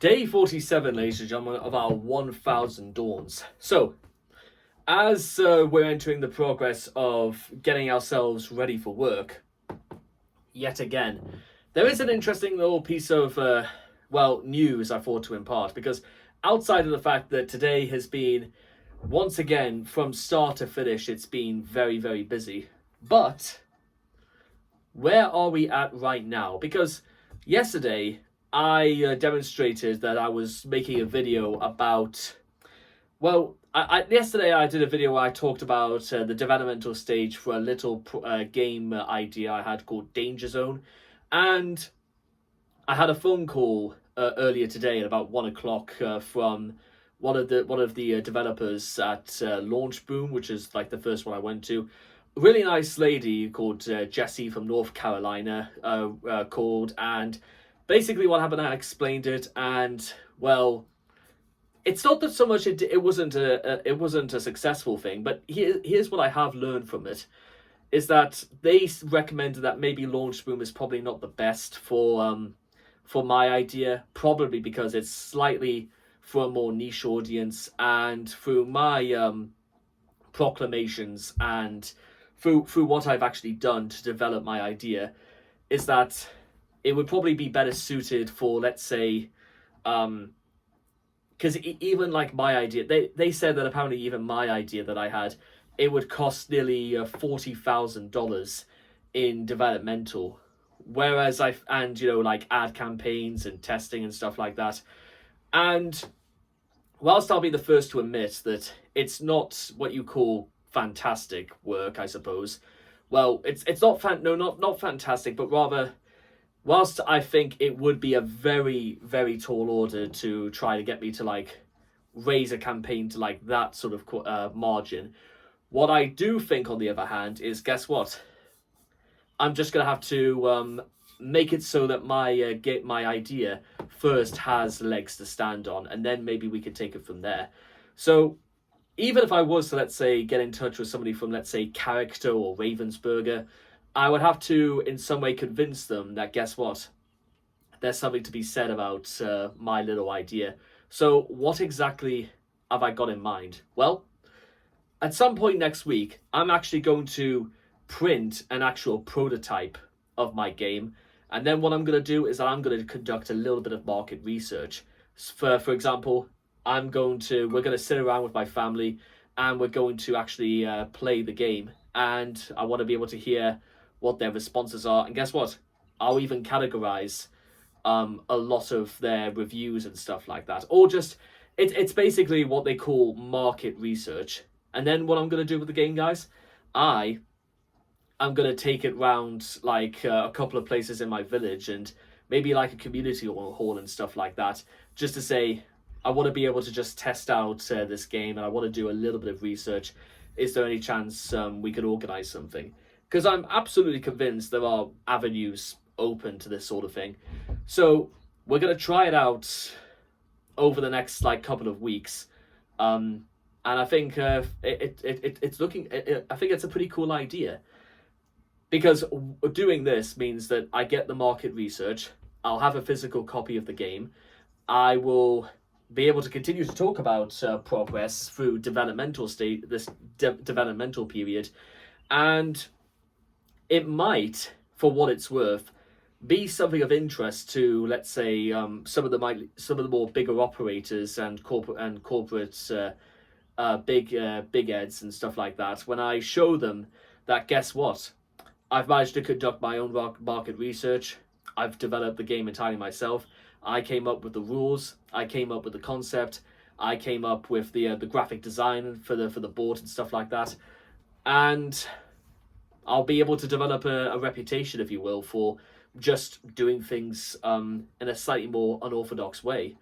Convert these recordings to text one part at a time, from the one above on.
Day 47, ladies and gentlemen, of our 1000 Dawns. So, as we're entering the progress of getting ourselves ready for work, yet again, there is an interesting little piece of, news I thought to impart, because outside of the fact that today has been, once again, from start to finish, it's been very, very busy. But, where are we at right now? Because yesterday, I demonstrated that I was making a video about. Yesterday I did a video where I talked about the developmental stage for a little game idea I had called Danger Zone, and I had a phone call earlier today at about 1 o'clock from one of the developers at Launch Boom, which is like the first one I went to. A really nice lady called Jessie from North Carolina called, and basically what happened, I explained it, and well, it's not that so much it wasn't a successful thing, but here's what I have learned from it, is that they recommended that maybe Launch Boom is probably not the best for my idea, probably because it's slightly for a more niche audience, and through my proclamations and through what I've actually done to develop my idea, is that it would probably be better suited for, let's say, because even like my idea, they said that apparently even my idea that I had, it would cost nearly $40,000 in developmental, whereas like ad campaigns and testing and stuff like that. And whilst I'll be the first to admit that it's not what you call fantastic work, I suppose. Well, it's not not fantastic, but rather, whilst I think it would be a very, very tall order to try to get me to like raise a campaign to like that sort of margin, what I do think, on the other hand, is, guess what? I'm just gonna have to make it so that my idea first has legs to stand on, and then maybe we could take it from there. So even if I was to, let's say, get in touch with somebody from, let's say, Character or Ravensburger, I would have to in some way convince them that, guess what, there's something to be said about my little idea. So what exactly have I got in mind? Well, at some point next week, I'm actually going to print an actual prototype of my game, and then what I'm going to do is I'm going to conduct a little bit of market research. For example, we're going to sit around with my family, and we're going to actually play the game, and I want to be able to hear what their responses are. And guess what? I'll even categorize a lot of their reviews and stuff like that, or just it's basically what they call market research. And then what I'm going to do with the game, guys, I'm going to take it round like a couple of places in my village, and maybe like a community hall and stuff like that, just to say, I want to be able to just test out this game, and I want to do a little bit of research. Is there any chance we could organize something? Because I'm absolutely convinced there are avenues open to this sort of thing. So we're going to try it out over the next like couple of weeks. And I think it's looking. I think it's a pretty cool idea, because doing this means that I get the market research. I'll have a physical copy of the game. I will be able to continue to talk about progress through developmental developmental period, and it might, for what it's worth, be something of interest to, let's say, some of the more bigger operators and corporate big heads and stuff like that. When I show them that, guess what, I've managed to conduct my own market research. I've developed the game entirely myself. I came up with the rules. I came up with the concept. I came up with the graphic design for the board and stuff like that, and I'll be able to develop a reputation, if you will, for just doing things in a slightly more unorthodox way.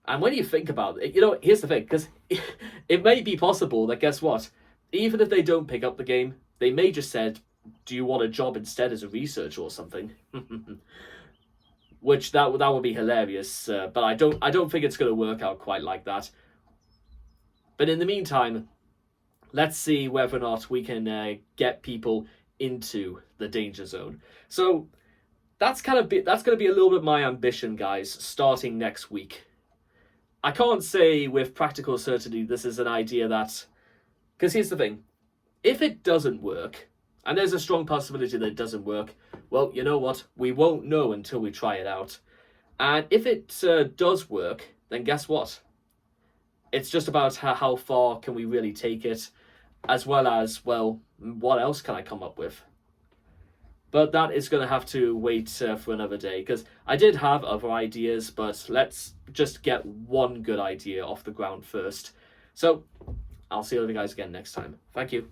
And when you think about it, here's the thing, because it may be possible that, guess what, even if they don't pick up the game, they may just said, do you want a job instead as a researcher or something? Which that would be hilarious, but I don't think it's going to work out quite like that. But in the meantime, let's see whether or not we can get people into the danger zone. So that's going to be a little bit my ambition, guys, starting next week. I can't say with practical certainty this is an idea that, because here's the thing, if it doesn't work, and there's a strong possibility that it doesn't work, well, you know what, we won't know until we try it out. And if it does work, then guess what? It's just about how far can we really take it, as well as, well, what else can I come up with? But that is going to have to wait for another day, because I did have other ideas, but let's just get one good idea off the ground first. So, I'll see you guys again next time. Thank you.